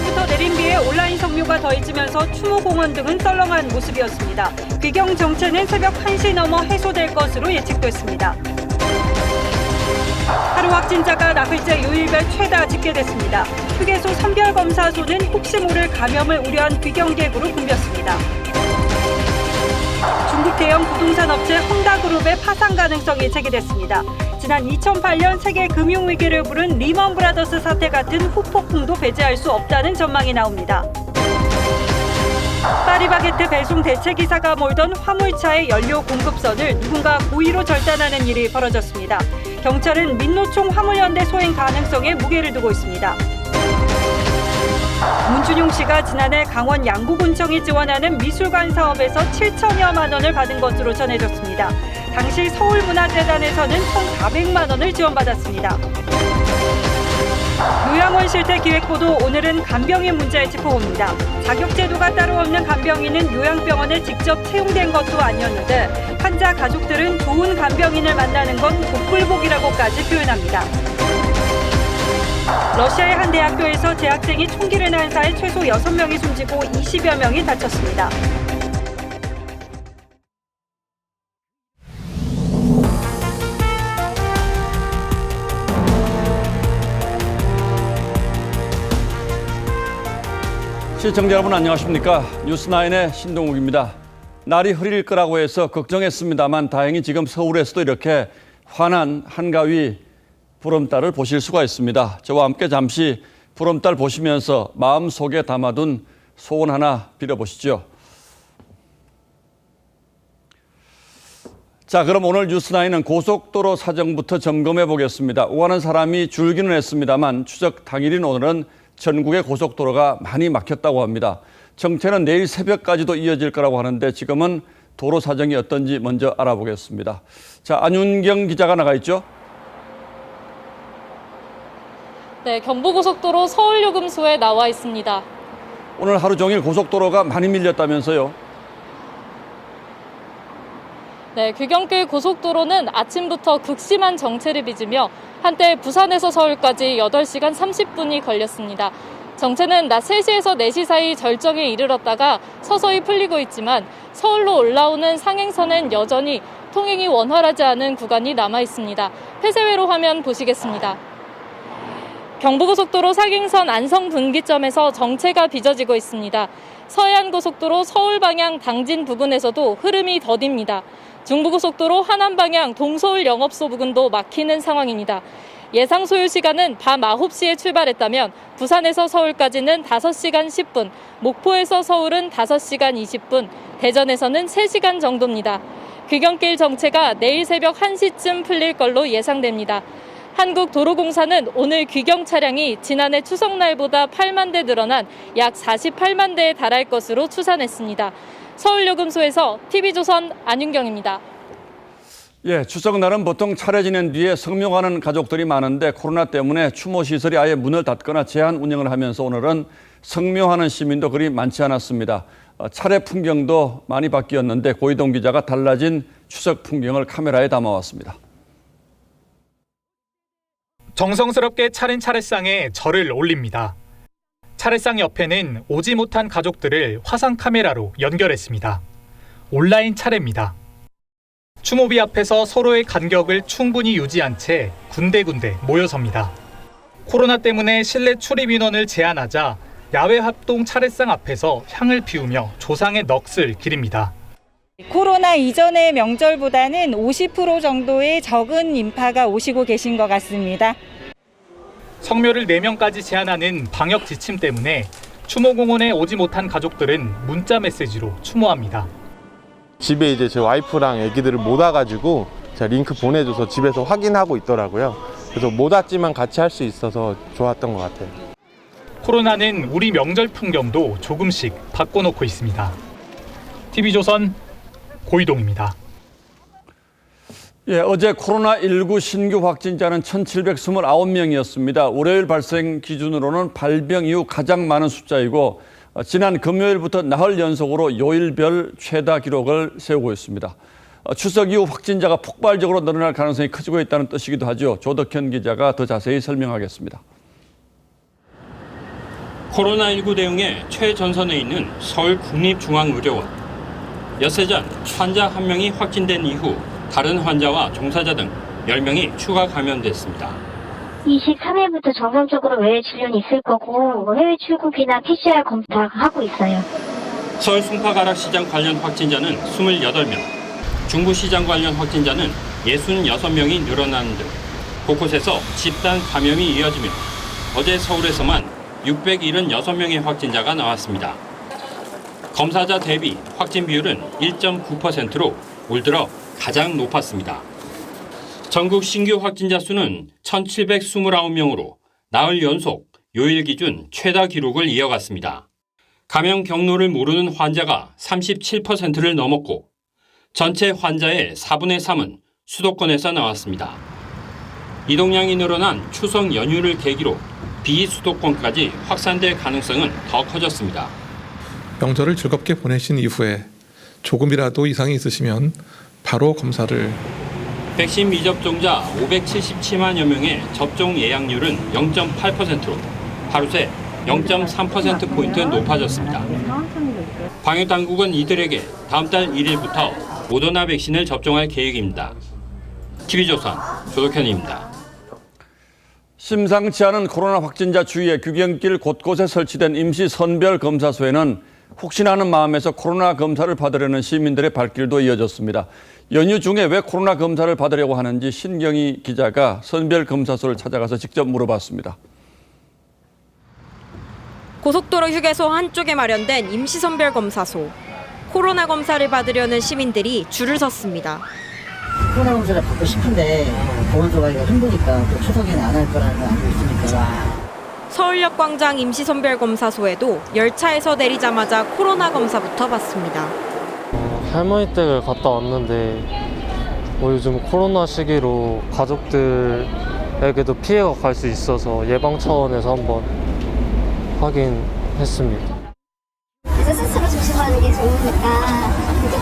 오전부터 내린 비에 온라인 성묘가 더해지면서 추모공원 등은 썰렁한 모습이었습니다. 귀경 정체는 새벽 1시 넘어 해소될 것으로 예측됐습니다. 하루 확진자가 나흘째 요일별 최다 집계됐습니다. 휴게소 선별검사소는 혹시 모를 감염을 우려한 귀경객으로 붐볐습니다. 중국 대형 부동산 업체 헝다그룹의 파산 가능성이 제기됐습니다. 지난 2008년 세계 금융위기를 부른 리먼 브라더스 사태 같은 후폭풍도 배제할 수 없다는 전망이 나옵니다. 파리바게트 배송 대체기사가 몰던 화물차의 연료 공급선을 누군가 고의로 절단하는 일이 벌어졌습니다. 경찰은 민노총 화물연대 소행 가능성에 무게를 두고 있습니다. 문준용 씨가 지난해 강원 양구군청이 지원하는 미술관 사업에서 7천여만 원을 받은 것으로 전해졌습니다. 당시 서울문화재단에서는 총 400만 원을 지원받았습니다. 요양원 실태 기획보도 오늘은 간병인 문제에 짚어봅니다. 자격제도가 따로 없는 간병인은 요양병원에 직접 채용된 것도 아니었는데 환자 가족들은 좋은 간병인을 만나는 건 복불복이라고까지 표현합니다. 러시아의 한 대학교에서 재학생이 총기를 난 사이 최소 6명이 숨지고 20여 명이 다쳤습니다. 시청자 여러분 안녕하십니까? 뉴스9의 신동욱입니다. 날이 흐릴 거라고 해서 걱정했습니다만 다행히 지금 서울에서도 이렇게 환한 한가위 보름달을 보실 수가 있습니다. 저와 함께 잠시 보름달 보시면서 마음속에 담아둔 소원 하나 빌어보시죠. 자, 그럼 오늘 뉴스9은 고속도로 사정부터 점검해 보겠습니다. 오가는 사람이 줄기는 했습니다만 추석 당일인 오늘은 전국의 고속도로가 많이 막혔다고 합니다. 정체는 내일 새벽까지도 이어질 거라고 하는데 지금은 도로 사정이 어떤지 먼저 알아보겠습니다. 자, 안윤경 기자가 나가 있죠. 네, 경부고속도로 서울요금소에 나와 있습니다. 오늘 하루 종일 고속도로가 많이 밀렸다면서요? 네, 귀경길 고속도로는 아침부터 극심한 정체를 빚으며 한때 부산에서 서울까지 8시간 30분이 걸렸습니다. 정체는 낮 3시에서 4시 사이 절정에 이르렀다가 서서히 풀리고 있지만 서울로 올라오는 상행선엔 여전히 통행이 원활하지 않은 구간이 남아 있습니다. 폐쇄회로 화면 보시겠습니다. 경부고속도로 상행선 안성 분기점에서 정체가 빚어지고 있습니다. 서해안고속도로 서울 방향 당진 부근에서도 흐름이 더딥니다. 중부고속도로 하남 방향 동서울 영업소 부근도 막히는 상황입니다. 예상 소요 시간은 밤 9시에 출발했다면 부산에서 서울까지는 5시간 10분, 목포에서 서울은 5시간 20분, 대전에서는 3시간 정도입니다. 귀경길 정체가 내일 새벽 1시쯤 풀릴 걸로 예상됩니다. 한국도로공사는 오늘 귀경 차량이 지난해 추석날보다 8만 대 늘어난 약 48만 대에 달할 것으로 추산했습니다. 서울요금소에서 TV조선 안윤경입니다. 예, 추석날은 보통 차례 지낸 뒤에 성묘 가는 가족들이 많은데 코로나 때문에 추모시설이 아예 문을 닫거나 제한 운영을 하면서 오늘은 성묘하는 시민도 그리 많지 않았습니다. 차례 풍경도 많이 바뀌었는데 고이동 기자가 달라진 추석 풍경을 카메라에 담아왔습니다. 정성스럽게 차린 차례상에 절을 올립니다. 차례상 옆에는 오지 못한 가족들을 화상 카메라로 연결했습니다. 온라인 차례입니다. 추모비 앞에서 서로의 간격을 충분히 유지한 채 군데군데 모여섭니다. 코로나 때문에 실내 출입 인원을 제한하자 야외 합동 차례상 앞에서 향을 피우며 조상의 넋을 기립니다. 코로나 이전의 명절보다는 50% 정도의 적은 인파가 오시고 계신 것 같습니다. 성묘를 4명까지 제한하는 방역 지침 때문에 추모공원에 오지 못한 가족들은 문자 메시지로 추모합니다. 집에 이제 제 와이프랑 아기들을 못 와가지고 제가 링크 보내줘서 집에서 확인하고 있더라고요. 그래서 못 왔지만 같이 할 수 있어서 좋았던 것 같아요. 코로나는 우리 명절 풍경도 조금씩 바꿔놓고 있습니다. TV조선 고이동입니다. 예, 어제 코로나19 신규 확진자는 1,729명이었습니다. 월요일 발생 기준으로는 발병 이후 가장 많은 숫자이고 지난 금요일부터 나흘 연속으로 요일별 최다 기록을 세우고 있습니다. 추석 이후 확진자가 폭발적으로 늘어날 가능성이 커지고 있다는 뜻이기도 하죠. 조덕현 기자가 더 자세히 설명하겠습니다. 코로나19 대응에 최전선에 있는 서울국립중앙의료원. 엿새 전 환자 1명이 확진된 이후 다른 환자와 종사자 등 10명이 추가 감염됐습니다. 23일부터 정상적으로 외래 진료는 있을 거고 해외 출국이나 PCR 검사 하고 있어요. 서울 송파가락시장 관련 확진자는 28명, 중부시장 관련 확진자는 66명이 늘어나는 등 곳곳에서 집단 감염이 이어지며 어제 서울에서만 676명의 확진자가 나왔습니다. 검사자 대비 확진 비율은 1.9%로 올 들어 가장 높았습니다. 전국 신규 확진자 수는 1,729명으로 나흘 연속 요일 기준 최다 기록을 이어갔습니다. 감염 경로를 모르는 환자가 37%를 넘었고 전체 환자의 4분의 3은 수도권에서 나왔습니다. 이동량이 늘어난 추석 연휴를 계기로 비수도권까지 확산될 가능성은 더 커졌습니다. 명절을 즐겁게 보내신 이후에 조금이라도 이상이 있으시면 바로 검사를. 백신 미접종자 577만여 명의 접종 예약률은 0.8%로 하루 새 0.3%포인트 높아졌습니다. 방역당국은 이들에게 다음 달 1일부터 모더나 백신을 접종할 계획입니다. TV조선 조덕현입니다. 심상치 않은 코로나 확진자 주위에 귀경길 곳곳에 설치된 임시 선별검사소에는 혹시나 하는 마음에서 코로나 검사를 받으려는 시민들의 발길도 이어졌습니다. 연휴 중에 왜 코로나 검사를 받으려고 하는지 신경희 기자가 선별검사소를 찾아가서 직접 물어봤습니다. 고속도로 휴게소 한쪽에 마련된 임시선별검사소. 코로나 검사를 받으려는 시민들이 줄을 섰습니다. 코로나 검사를 받고 싶은데 보건소 가기가 힘드니까 또 추석에는 안 할 거라는 걸 알고 있으니까. 서울역 광장 임시선별검사소에도 열차에서 내리자마자 코로나 검사부터 받습니다. 할머니 댁을 갔다 왔는데 요즘 코로나 시기로 가족들에게도 피해가 갈 수 있어서 예방 차원에서 한번 확인했습니다. 그래서 스스로 조심하는 게 좋으니까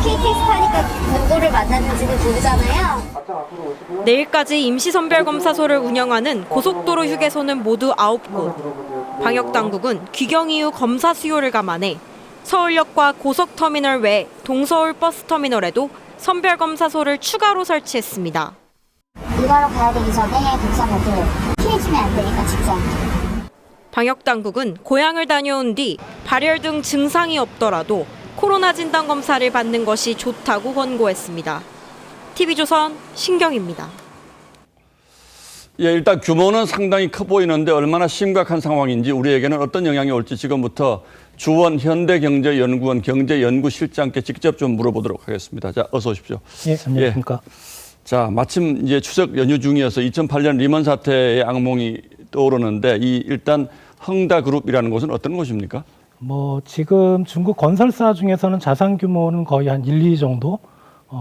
KTX 타니까 누구를 만났는지는 모르잖아요. 내일까지 임시선별검사소를 운영하는 고속도로 휴게소는 모두 9곳. 방역당국은 귀경 이후 검사 수요를 감안해 서울역과 고속터미널 외 동서울 버스터미널에도 선별검사소를 추가로 설치했습니다. 일하러 가야 되기 전에 검사 받고 피해주면 안 되니까 직접. 방역당국은 고향을 다녀온 뒤 발열 등 증상이 없더라도 코로나 진단 검사를 받는 것이 좋다고 권고했습니다. TV조선 신경입니다. 예, 일단 규모는 상당히 커 보이는데 얼마나 심각한 상황인지 우리에게는 어떤 영향이 올지 지금부터 주원 현대경제연구원 경제연구실장께 직접 좀 물어보도록 하겠습니다. 자, 어서 오십시오. 예, 안녕하십니까. 자, 마침 이제 추석 연휴 중이어서 2008년 리먼 사태의 악몽이 떠오르는데 일단 헝다그룹이라는 곳은 어떤 곳입니까? 지금 중국 건설사 중에서는 자산 규모는 거의 한 1, 2 정도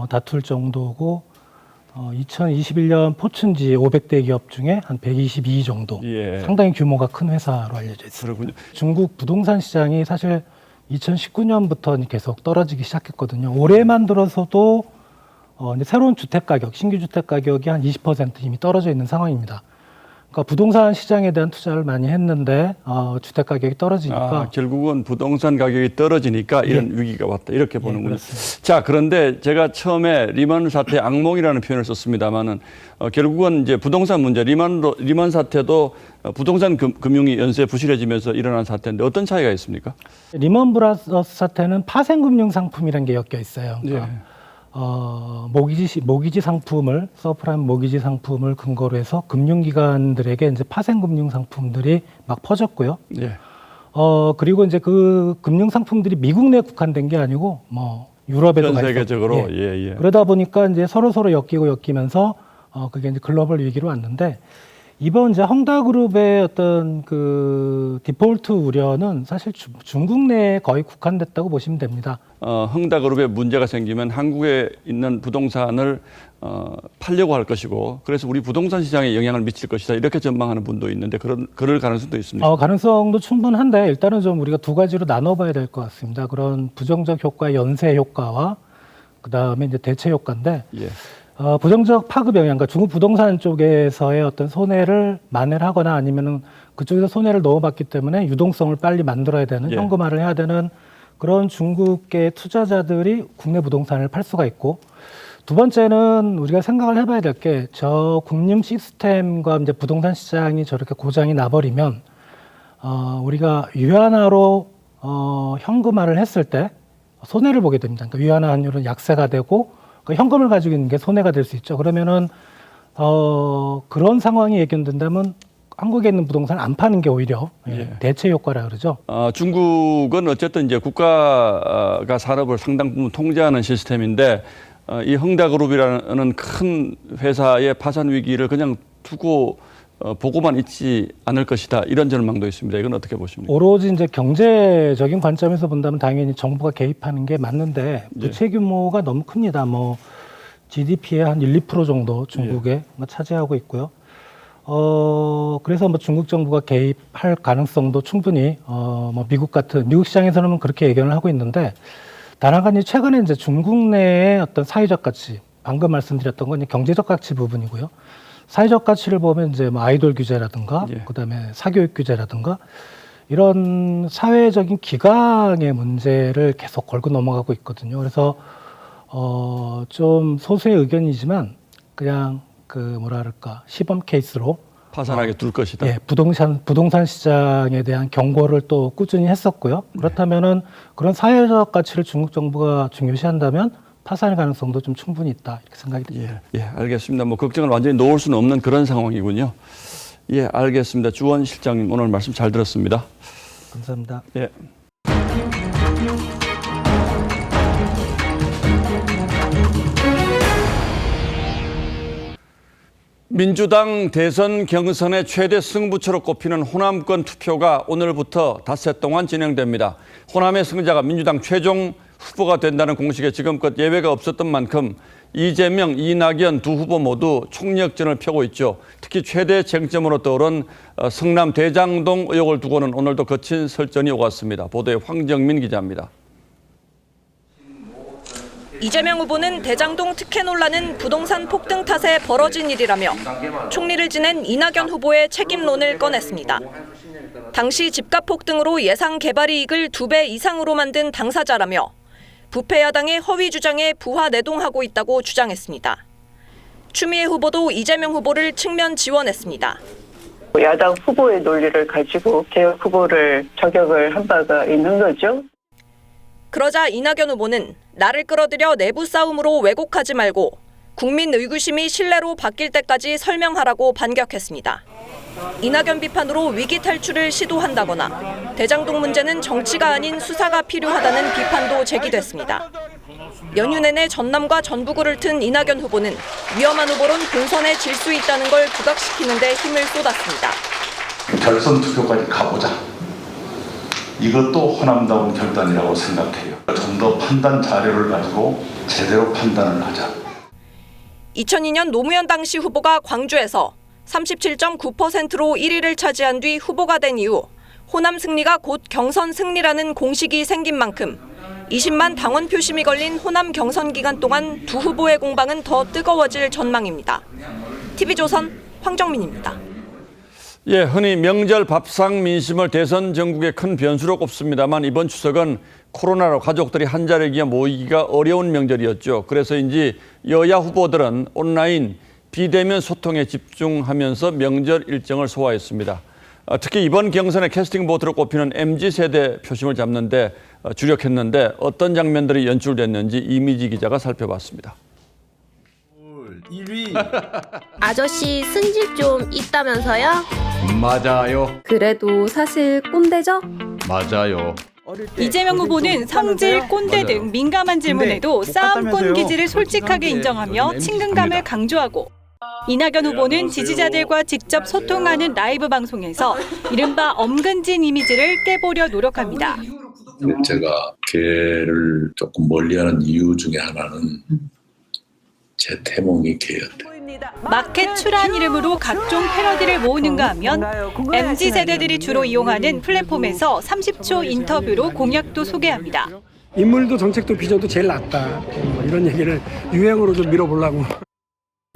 다툴 정도고 2021년 포춘지 500대 기업 중에 한 122 정도. 예. 상당히 규모가 큰 회사로 알려져 있습니다. 그렇군요. 중국 부동산 시장이 사실 2019년부터 계속 떨어지기 시작했거든요. 올해만 들어서도 이제 새로운 주택 가격, 신규 주택 가격이 한 20% 이미 떨어져 있는 상황입니다. 그러니까 부동산 시장에 대한 투자를 많이 했는데 주택 가격이 떨어지니까 결국은 부동산 가격이 떨어지니까 이런 위기가 왔다 이렇게 보는군요. 자, 그런데 제가 처음에 리먼 사태 악몽이라는 표현을 썼습니다만은 결국은 이제 부동산 문제 리먼 사태도 부동산 금융이 연쇄 부실해지면서 일어난 사태인데 어떤 차이가 있습니까? 리먼 브라더스 사태는 파생 금융 상품이라는 게 엮여 있어요. 그러니까 모기지 상품을 서프라임 모기지 상품을 근거로 해서 금융기관들에게 이제 파생 금융 상품들이 막 퍼졌고요. 그리고 이제 그 금융 상품들이 미국 내에 국한된 게 아니고 유럽에도 전 세계적으로 그러다 보니까 이제 서로 엮이면서 그게 이제 글로벌 위기로 왔는데 이번 이제 헝다그룹의 어떤 그 디폴트 우려는 사실 중국 내에 거의 국한됐다고 보시면 됩니다. 헝다그룹에 문제가 생기면 한국에 있는 부동산을 팔려고 할 것이고 그래서 우리 부동산 시장에 영향을 미칠 것이다 이렇게 전망하는 분도 있는데 그럴 가능성도 있습니다. 가능성도 충분한데 일단은 좀 우리가 두 가지로 나눠봐야 될 것 같습니다. 그런 부정적 효과의 연쇄 효과와 그 다음에 이제 대체 효과인데. 부정적 파급 영향, 그러니까 중국 부동산 쪽에서의 어떤 손해를 만회를 하거나 아니면은 그쪽에서 손해를 넣어봤기 때문에 유동성을 빨리 만들어야 되는, 현금화를 해야 되는 그런 중국계 투자자들이 국내 부동산을 팔 수가 있고, 두 번째는 우리가 생각을 해봐야 될 게, 저 국림 시스템과 이제 부동산 시장이 저렇게 고장이 나버리면 우리가 위안화로 현금화를 했을 때 손해를 보게 됩니다. 그러니까 위안화 환율은 약세가 되고 그러니까 현금을 가지고 있는 게 손해가 될 수 있죠. 그러면은 그런 상황이 예견된다면 한국에 있는 부동산 안 파는 게 오히려 대체 효과라 그러죠. 중국은 어쨌든 이제 국가가 산업을 상당 부분 통제하는 시스템인데 이 헝다그룹이라는 큰 회사의 파산 위기를 그냥 두고 보고만 있지 않을 것이다, 이런 전망도 있습니다. 이건 어떻게 보십니까? 오로지 이제 경제적인 관점에서 본다면 당연히 정부가 개입하는 게 맞는데 부채 규모가 너무 큽니다. 뭐 GDP의 한 1~2% 정도 중국에 차지하고 있고요. 그래서 뭐 중국 정부가 개입할 가능성도 충분히 뭐 미국 시장에서는 그렇게 예견을 하고 있는데, 단 한 가지 최근에 이제 중국 내의 어떤 사회적 가치, 방금 말씀드렸던 건 경제적 가치 부분이고요. 사회적 가치를 보면 이제 뭐 아이돌 규제라든가 그다음에 사교육 규제라든가 이런 사회적인 기강의 문제를 계속 걸고 넘어가고 있거든요. 그래서 좀 소수의 의견이지만 그냥 시범 케이스로 파산하게 둘 것이다. 부동산 시장에 대한 경고를 또 꾸준히 했었고요. 그렇다면은 그런 사회적 가치를 중국 정부가 중요시한다면 파산의 가능성도 좀 충분히 있다, 이렇게 생각이 듭니다. 알겠습니다. 뭐 걱정을 완전히 놓을 수는 없는 그런 상황이군요. 알겠습니다. 주원 실장님, 오늘 말씀 잘 들었습니다. 감사합니다. 민주당 대선 경선의 최대 승부처로 꼽히는 호남권 투표가 오늘부터 닷새 동안 진행됩니다. 호남의 승자가 민주당 최종 후보가 된다는 공식에 지금껏 예외가 없었던 만큼 이재명, 이낙연 두 후보 모두 총력전을 펴고 있죠. 특히 최대 쟁점으로 떠오른 성남 대장동 의혹을 두고는 오늘도 거친 설전이 오갔습니다. 보도에 황정민 기자입니다. 이재명 후보는 대장동 특혜 논란은 부동산 폭등 탓에 벌어진 일이라며 총리를 지낸 이낙연 후보의 책임론을 꺼냈습니다. 당시 집값 폭등으로 예상 개발 이익을 2배 이상으로 만든 당사자라며 부패 야당의 허위 주장에 부하 내동하고 있다고 주장했습니다. 추미애 후보도 이재명 후보를 측면 지원했습니다. 야당 후보의 논리를 가지고 개혁 후보를 저격을 한 바가 있는 거죠. 그러자 이낙연 후보는 나를 끌어들여 내부 싸움으로 왜곡하지 말고 국민 의구심이 신뢰로 바뀔 때까지 설명하라고 반격했습니다. 이낙연 비판으로 위기 탈출을 시도한다거나 대장동 문제는 정치가 아닌 수사가 필요하다는 비판도 제기됐습니다. 연휴 내내 전남과 전북을 튼 이낙연 후보는 위험한 후보론 본선에 질 수 있다는 걸 부각시키는 데 힘을 쏟았습니다. 결선 투표까지 가보자. 이것도 호남다운 결단이라고 생각해요. 좀 더 판단 자료를 가지고 제대로 판단을 하자. 2002년 노무현 당시 후보가 광주에서 37.9%로 1위를 차지한 뒤 후보가 된 이후 호남 승리가 곧 경선 승리라는 공식이 생긴 만큼 20만 당원 표심이 걸린 호남 경선 기간 동안 두 후보의 공방은 더 뜨거워질 전망입니다. TV조선 황정민입니다. 흔히 명절 밥상 민심을 대선 전국의 큰 변수로 꼽습니다만 이번 추석은 코로나로 가족들이 한자리에 모이기가 어려운 명절이었죠. 그래서인지 여야 후보들은 온라인 비대면 소통에 집중하면서 명절 일정을 소화했습니다. 특히 이번 경선의 캐스팅 보트로 꼽히는 MZ세대 표심을 잡는 데 주력했는데 어떤 장면들이 연출됐는지 이미지 기자가 살펴봤습니다. 1위. 아저씨 승질 좀 있다면서요? 맞아요. 그래도 사실 꼰대죠? 맞아요. 이재명 후보는 성질, 꼰대 등 민감한 질문에도 싸움꾼 기질을 솔직하게 인정하며 친근감을 강조하고, 이낙연 후보는 지지자들과 직접 소통하는 라이브 방송에서 이른바 엄근진 이미지를 깨보려 노력합니다. 제가 개를 조금 멀리하는 이유 중에 하나는 제 태몽이 개였대요. 마켓 출한 이름으로 각종 패러디를 모으는가 하면 MZ세대들이 주로 이용하는 플랫폼에서 30초 인터뷰로 공약도 소개합니다. 인물도 정책도 비전도 제일 낫다. 이런 얘기를 유행어로 좀 밀어보려고.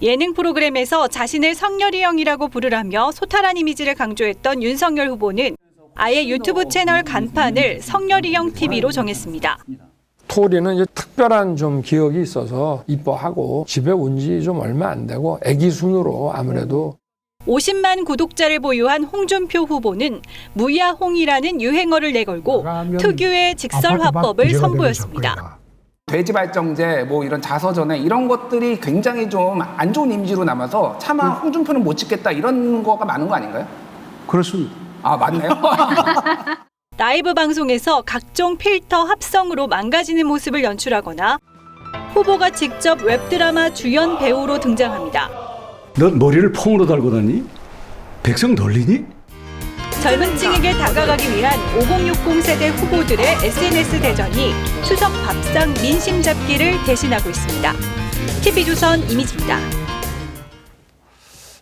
예능 프로그램에서 자신을 성렬이 형이라고 부르라며 소탈한 이미지를 강조했던 윤석열 후보는 아예 유튜브 채널 간판을 성렬이 형 TV로 정했습니다. 토리는 특별한 좀 기억이 있어서 이뻐하고 집에 온 지 좀 얼마 안 되고 애기 순으로 아무래도 50만 구독자를 보유한 홍준표 후보는 무야홍이라는 유행어를 내걸고 특유의 직설 화법을 선보였습니다. 돼지발정제, 뭐 이런 자서전에 이런 것들이 굉장히 좀 안 좋은 이미지로 남아서 차마 홍준표는 못 찍겠다 이런 거가 많은 거 아닌가요? 그렇습니다. 아, 맞네요. 라이브 방송에서 각종 필터 합성으로 망가지는 모습을 연출하거나 후보가 직접 웹드라마 주연 배우로 등장합니다. 넌 머리를 퐁으로 달고 다니? 백성 놀리니? 젊은 층에게 다가가기 위한 5060 세대 후보들의 SNS 대전이 추석 밥상 민심 잡기를 대신하고 있습니다. TV조선 이미지입니다.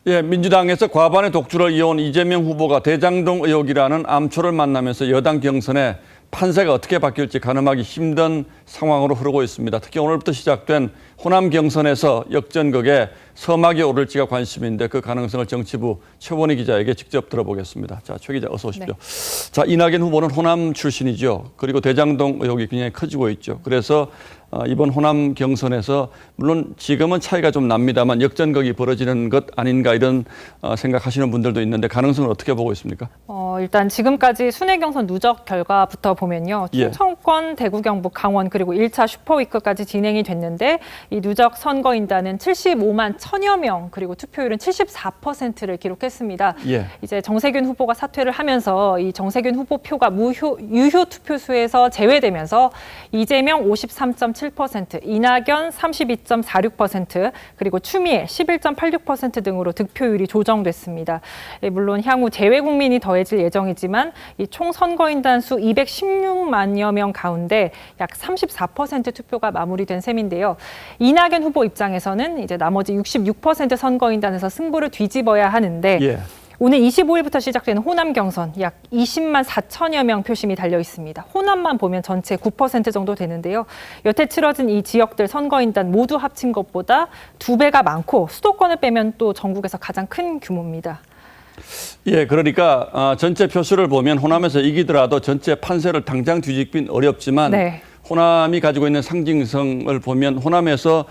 예, 민주당에서 과반의 독주를 이어온 이재명 후보가 대장동 의혹이라는 암초를 만나면서 여당 경선에 판세가 어떻게 바뀔지 가늠하기 힘든 상황으로 흐르고 있습니다. 특히 오늘부터 시작된 호남 경선에서 역전극에 서막이 오를지가 관심인데 그 가능성을 정치부 최원희 기자에게 직접 들어보겠습니다. 자, 최 기자 어서 오십시오. 네. 자, 이낙연 후보는 호남 출신이죠. 그리고 대장동 의혹이 굉장히 커지고 있죠. 그래서 이번 호남 경선에서 물론 지금은 차이가 좀 납니다만 역전극이 벌어지는 것 아닌가 이런 생각하시는 분들도 있는데 가능성을 어떻게 보고 있습니까? 일단 지금까지 순회 경선 누적 결과부터 보면요. 충청권, 대구, 경북, 강원 그리고 1차 슈퍼위크까지 진행이 됐는데 이 누적 선거인단은 75만 1000여 명 그리고 투표율은 74%를 기록했습니다. 이제 정세균 후보가 사퇴를 하면서 이 정세균 후보 표가 유효 투표수에서 제외되면서 이재명 53.7%, 이낙연 32.46%, 그리고 추미애 11.86% 등으로 득표율이 조정됐습니다. 물론 향후 재외 국민이 더해질 예정이지만 이 총 선거인단 수 216만여 명 가운데 약 34% 투표가 마무리된 셈인데요. 이낙연 후보 입장에서는 이제 나머지 66% 선거인단에서 승부를 뒤집어야 하는데 오늘 25일부터 시작되는 호남 경선 약 20만 4천여 명 표심이 달려 있습니다. 호남만 보면 전체 9% 정도 되는데요. 여태 치러진 이 지역들 선거인단 모두 합친 것보다 2배가 많고 수도권을 빼면 또 전국에서 가장 큰 규모입니다. 예, 그러니까 전체 표수를 보면 호남에서 이기더라도 전체 판세를 당장 뒤집긴 어렵지만 호남이 가지고 있는 상징성을 보면 호남에서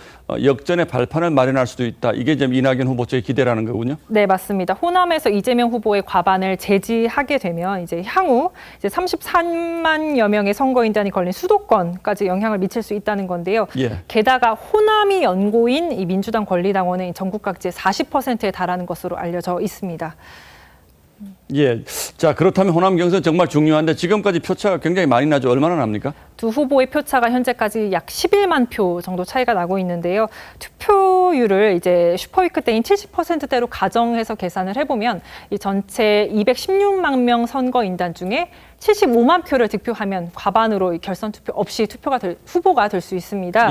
역전의 발판을 마련할 수도 있다. 이게 지금 이낙연 후보 쪽의 기대라는 거군요. 네, 맞습니다. 호남에서 이재명 후보의 과반을 제지하게 되면 이제 향후 이제 33만여 명의 선거인단이 걸린 수도권까지 영향을 미칠 수 있다는 건데요. 게다가 호남이 연고인 이 민주당 권리당원은 전국 각지의 40%에 달하는 것으로 알려져 있습니다. 예. 자, 그렇다면 호남 경선 정말 중요한데 지금까지 표차가 굉장히 많이 나죠. 얼마나 납니까? 두 후보의 표차가 현재까지 약 11만 표 정도 차이가 나고 있는데요. 투표율을 이제 슈퍼위크 때인 70%대로 가정해서 계산을 해보면 이 전체 216만 명 선거인단 중에 75만 표를 득표하면 과반으로 결선 투표 없이 후보가 될 수 있습니다.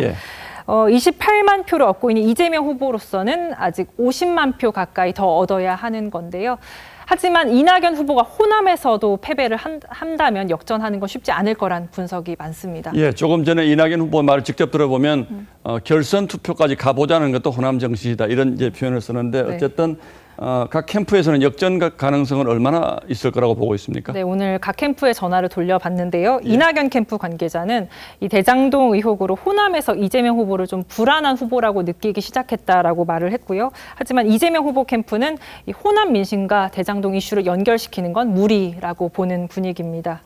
28만 표를 얻고 있는 이재명 후보로서는 아직 50만 표 가까이 더 얻어야 하는 건데요. 하지만 이낙연 후보가 호남에서도 패배를 한다면 역전하는 건 쉽지 않을 거란 분석이 많습니다. 예, 조금 전에 이낙연 후보 말을 직접 들어보면 결선 투표까지 가보자는 것도 호남 정신이다 이런 이제 표현을 쓰는데 어쨌든 각 캠프에서는 역전 가능성은 얼마나 있을 거라고 보고 있습니까? 네, 오늘 각 캠프에 전화를 돌려봤는데요. 이낙연 캠프 관계자는 이 대장동 의혹으로 호남에서 이재명 후보를 좀 불안한 후보라고 느끼기 시작했다라고 말을 했고요. 하지만 이재명 후보 캠프는 이 호남 민심과 대장동 이슈를 연결시키는 건 무리라고 보는 분위기입니다.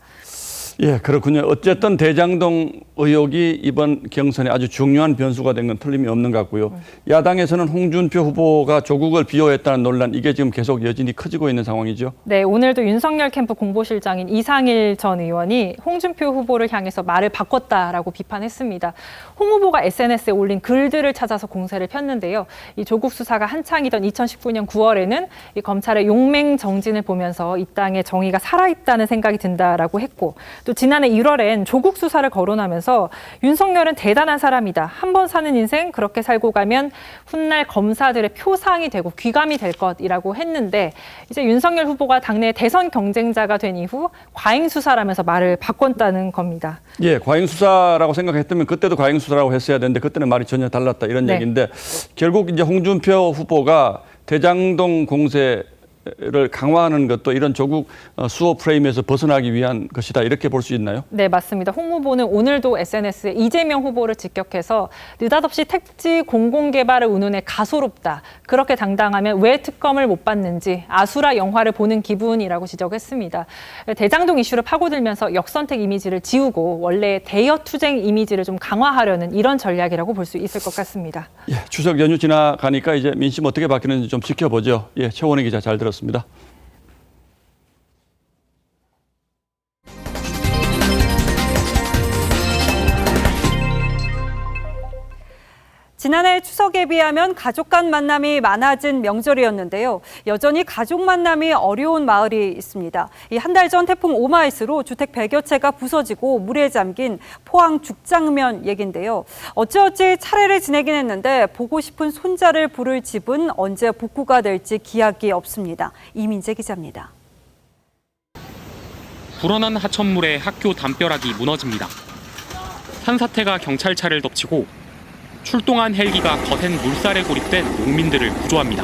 예, 그렇군요. 어쨌든 대장동 의혹이 이번 경선에 아주 중요한 변수가 된 건 틀림이 없는 것 같고요. 야당에서는 홍준표 후보가 조국을 비호했다는 논란, 이게 지금 계속 여진이 커지고 있는 상황이죠. 네, 오늘도 윤석열 캠프 공보실장인 이상일 전 의원이 홍준표 후보를 향해서 말을 바꿨다라고 비판했습니다. 홍 후보가 SNS에 올린 글들을 찾아서 공세를 폈는데요. 이 조국 수사가 한창이던 2019년 9월에는 이 검찰의 용맹 정진을 보면서 이 땅에 정의가 살아있다는 생각이 든다라고 했고 또 지난해 1월엔 조국 수사를 거론하면서 윤석열은 대단한 사람이다. 한 번 사는 인생 그렇게 살고 가면 훗날 검사들의 표상이 되고 귀감이 될 것이라고 했는데 이제 윤석열 후보가 당내 대선 경쟁자가 된 이후 과잉 수사라면서 말을 바꿨다는 겁니다. 예, 과잉 수사라고 생각했다면 그때도 과잉 수사라고 했어야 되는데 그때는 말이 전혀 달랐다 이런 네. 얘기인데 결국 이제 홍준표 후보가 대장동 공세를 강화하는 것도 이런 조국 수호 프레임에서 벗어나기 위한 것이다 이렇게 볼 수 있나요? 네, 맞습니다. 홍 후보는 오늘도 SNS에 이재명 후보를 직격해서 느닷없이 택지 공공개발을 운운해 가소롭다. 그렇게 당당하면 왜 특검을 못 받는지 아수라 영화를 보는 기분이라고 지적했습니다. 대장동 이슈를 파고들면서 역선택 이미지를 지우고 원래 대여 투쟁 이미지를 좀 강화하려는 이런 전략이라고 볼 수 있을 것 같습니다. 예, 추석 연휴 지나가니까 이제 민심 어떻게 바뀌는지 좀 지켜보죠. 예, 최원희 기자 잘 들었습니다. 지난해 추석에 비하면 가족 간 만남이 많아진 명절이었는데요. 여전히 가족 만남이 어려운 마을이 있습니다. 한 달 전 태풍 오마이스로 주택 100여 채가 부서지고 물에 잠긴 포항 죽장면 얘긴데요. 어찌어찌 차례를 지내긴 했는데 보고 싶은 손자를 부를 집은 언제 복구가 될지 기약이 없습니다. 이민재 기자입니다. 불어난 하천물에 학교 담벼락이 무너집니다. 산사태가 경찰차를 덮치고 출동한 헬기가 거센 물살에 고립된 농민들을 구조합니다.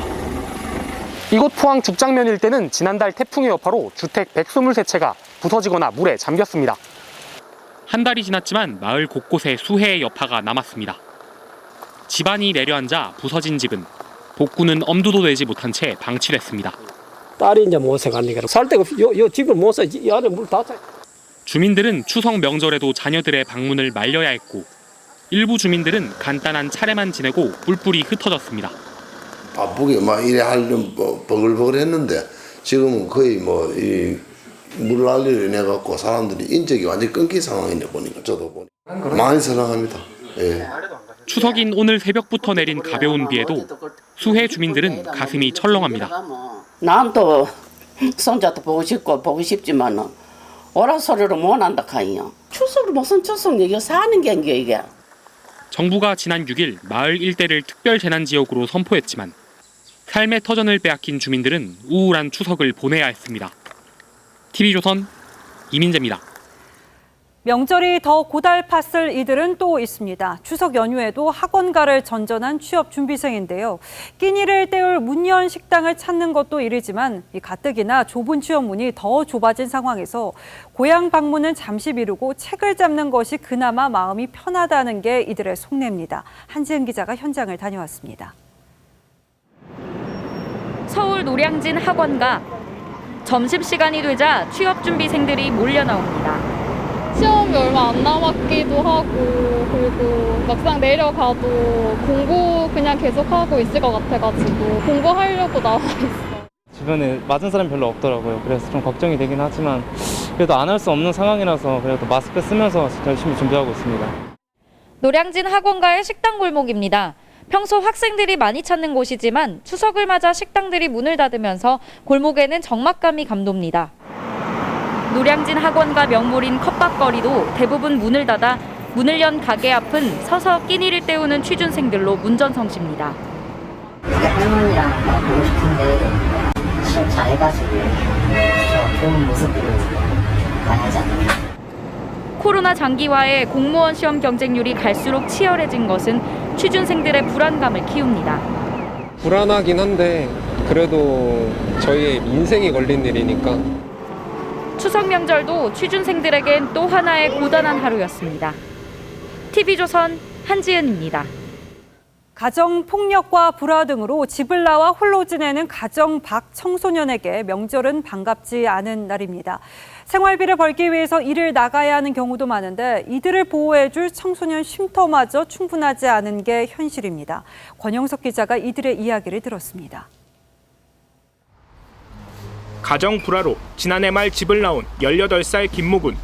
이곳 포항 죽장면 일대는 지난달 태풍의 여파로 주택 123채가 부서지거나 물에 잠겼습니다. 한 달이 지났지만 마을 곳곳에 수해의 여파가 남았습니다. 집안이 내려앉아 부서진 집은 복구는 엄두도 내지 못한 채 방치됐습니다. 딸이 이제 못 살가니까 살 데가 요 집을 못 사. 이 안에 물 다 차. 주민들은 추석 명절에도 자녀들의 방문을 말려야 했고 일부 주민들은 간단한 차례만 지내고 뿔뿔이 흩어졌습니다. 바쁘게 막 이래 하려면 버글버글 했는데 지금은 거의 뭐 이 물 난리를 인해 갖고 사람들이 인적이 완전히 끊긴 상황이네 보니까 저도 보니까 많이 사랑합니다. 예. 추석인 오늘 새벽부터 내린 가벼운 비에도 수해 주민들은 가슴이 철렁합니다. 난 또 손자도 보고 싶지만은 오라 소리로 못 한다 카이요. 추석을 무슨 추석 얘기 사는 게 이게. 정부가 지난 6일 마을 일대를 특별 재난 지역으로 선포했지만 삶의 터전을 빼앗긴 주민들은 우울한 추석을 보내야 했습니다. TV조선 이민재입니다. 명절이 더 고달팠을 이들은 또 있습니다. 추석 연휴에도 학원가를 전전한 취업 준비생인데요. 끼니를 때울 문연 식당을 찾는 것도 일이지만 이 가뜩이나 좁은 취업문이 더 좁아진 상황에서 고향 방문은 잠시 미루고 책을 잡는 것이 그나마 마음이 편하다는 게 이들의 속내입니다. 한지은 기자가 현장을 다녀왔습니다. 서울 노량진 학원가. 점심시간이 되자 취업 준비생들이 몰려 나옵니다. 시험이 얼마 안 남았기도 하고 그리고 막상 내려가도 공부 그냥 계속하고 있을 것 같아가지고 공부하려고 나와 있어요. 주변에 맞은 사람이 별로 없더라고요. 그래서 좀 걱정이 되긴 하지만 그래도 안 할 수 없는 상황이라서 그래도 마스크 쓰면서 열심히 준비하고 있습니다. 노량진 학원가의 식당 골목입니다. 평소 학생들이 많이 찾는 곳이지만 추석을 맞아 식당들이 문을 닫으면서 골목에는 적막감이 감돕니다. 노량진 학원가 명물인 컵밥거리도 대부분 문을 닫아 문을 연 가게 앞은 서서 끼니를 때우는 취준생들로 문전성시입니다. 할머니랑 보고 싶은데 시험 잘해가지고 좋은 모습으로 가야지 않을까. 코로나 장기화에 공무원 시험 경쟁률이 갈수록 치열해진 것은 취준생들의 불안감을 키웁니다. 불안하긴 한데 그래도 저희의 인생이 걸린 일이니까. 추석 명절도 취준생들에겐 또 하나의 고단한 하루였습니다. TV조선 한지은입니다. 가정폭력과 불화 등으로 집을 나와 홀로 지내는 가정 밖 청소년에게 명절은 반갑지 않은 날입니다. 생활비를 벌기 위해서 일을 나가야 하는 경우도 많은데 이들을 보호해줄 청소년 쉼터마저 충분하지 않은 게 현실입니다. 권영석 기자가 이들의 이야기를 들었습니다. 가정 불화로 지난해 말 집을 나온 18살 김모군.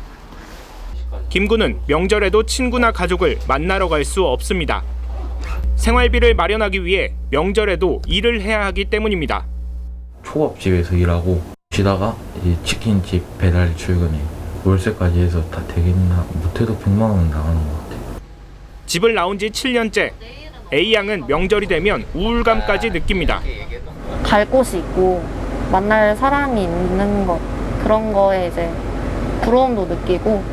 김군은 명절에도 친구나 가족을 만나러 갈 수 없습니다. 생활비를 마련하기 위해 명절에도 일을 해야 하기 때문입니다. 초밥집에서 일하고 쉬다가 이제 치킨집 배달 출근해. 월세까지 해서 다 되긴 못해도 100만 원 나가는 것 같아요. 집을 나온 지 7년째. A양은 명절이 되면 우울감까지 느낍니다. 갈 곳이 있고 만날 사람이 있는 것 그런 거에 이제 부러움도 느끼고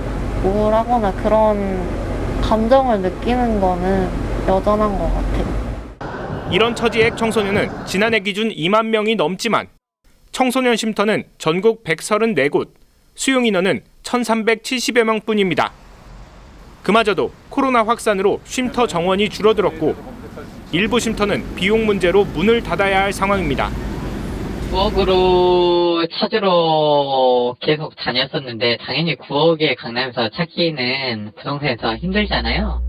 우울하거나 그런 감정을 느끼는 거는 여전한 것 같아요. 이런 처지의 청소년은 지난해 기준 2만 명이 넘지만 청소년 쉼터는 전국 134곳, 수용 인원은 1,370여 명뿐입니다. 그마저도 코로나 확산으로 쉼터 정원이 줄어들었고 일부 쉼터는 비용 문제로 문을 닫아야 할 상황입니다. 구억으로 찾으러 계속 다녔었는데 당연히 9억에 강남에서 찾기는 부동산에서 힘들잖아요.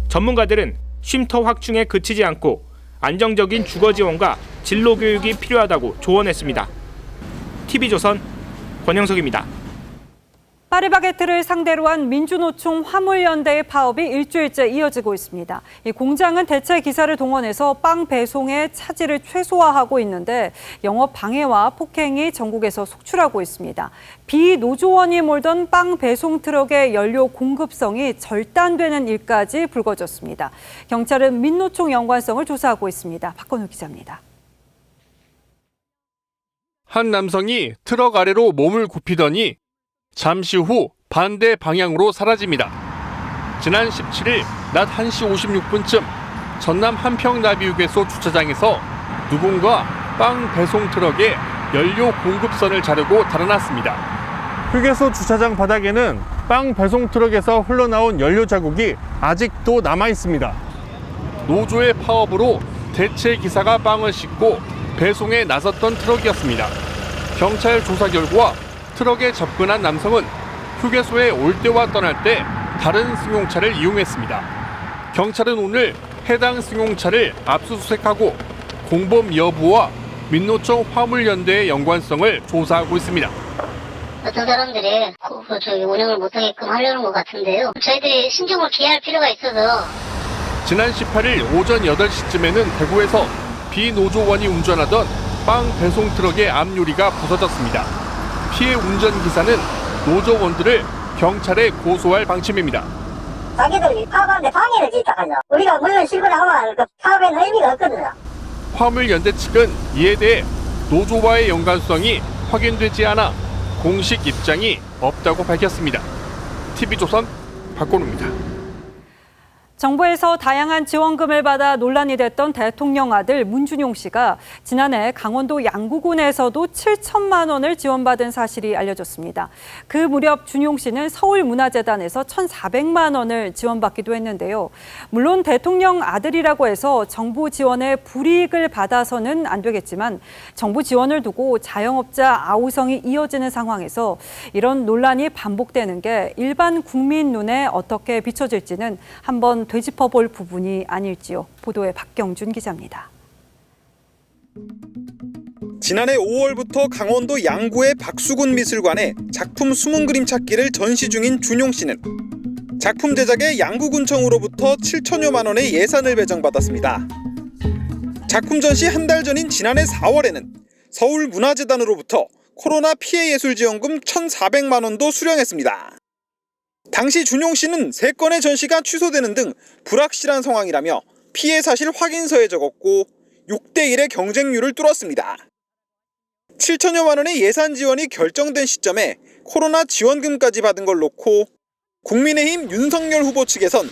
전문가들은 쉼터 확충에 그치지 않고 안정적인 주거 지원과 진로 교육이 필요하다고 조언했습니다. TV조선 권영석입니다. 파리바게트를 상대로 한 민주노총 화물연대의 파업이 일주일째 이어지고 있습니다. 이 공장은 대체 기사를 동원해서 빵 배송의 차질을 최소화하고 있는데 영업 방해와 폭행이 전국에서 속출하고 있습니다. 비노조원이 몰던 빵 배송 트럭의 연료 공급성이 절단되는 일까지 불거졌습니다. 경찰은 민노총 연관성을 조사하고 있습니다. 박건우 기자입니다. 한 남성이 트럭 아래로 몸을 굽히더니 잠시 후 반대 방향으로 사라집니다. 지난 17일 낮 1시 56분쯤 전남 한평나비휴게소 주차장에서 누군가 빵 배송 트럭에 연료 공급선을 자르고 달아났습니다. 휴게소 주차장 바닥에는 빵 배송 트럭에서 흘러나온 연료 자국이 아직도 남아 있습니다. 노조의 파업으로 대체 기사가 빵을 싣고 배송에 나섰던 트럭이었습니다. 경찰 조사 결과 트럭에 접근한 남성은 휴게소에 올 때와 떠날 때 다른 승용차를 이용했습니다. 경찰은 오늘 해당 승용차를 압수수색하고 공범 여부와 민노총 화물연대의 연관성을 조사하고 있습니다. 어떤 사람들이 운영을 못하게끔 하려는 것 같은데요. 저희들이 신중을 기할 필요가 있어서. 지난 18일 오전 8시쯤에는 대구에서 비노조원이 운전하던 빵 배송 트럭의 앞유리가 부서졌습니다. 피해 운전기사는 노조원들을 경찰에 고소할 방침입니다. 자기들이 파업하는데 방해를 짓다가요. 우리가 물론 실구를 하면 그 파업에는 의미가 없거든요. 화물연대 측은 이에 대해 노조와의 연관성이 확인되지 않아 공식 입장이 없다고 밝혔습니다. TV조선 박건우입니다. 정부에서 다양한 지원금을 받아 논란이 됐던 대통령 아들 문준용 씨가 지난해 강원도 양구군에서도 7천만 원을 지원받은 사실이 알려졌습니다. 그 무렵 준용 씨는 서울문화재단에서 1,400만 원을 지원받기도 했는데요. 물론 대통령 아들이라고 해서 정부 지원에 불이익을 받아서는 안 되겠지만 정부 지원을 두고 자영업자 아우성이 이어지는 상황에서 이런 논란이 반복되는 게 일반 국민 눈에 어떻게 비춰질지는 한번 되짚어볼 부분이 아닐지요. 보도에 박경준 기자입니다. 지난해 5월부터 강원도 양구의 박수군 미술관에 작품 숨은 그림 찾기를 전시 중인 준용 씨는 작품 제작에 양구군청으로부터 7천여만 원의 예산을 배정받았습니다. 작품 전시 한 달 전인 지난해 4월에는 서울문화재단으로부터 코로나 피해 예술 지원금 1,400만 원도 수령했습니다. 당시 준용 씨는 3건의 전시가 취소되는 등 불확실한 상황이라며 피해 사실 확인서에 적었고 6대1의 경쟁률을 뚫었습니다. 7천여만 원의 예산 지원이 결정된 시점에 코로나 지원금까지 받은 걸 놓고 국민의힘 윤석열 후보 측에선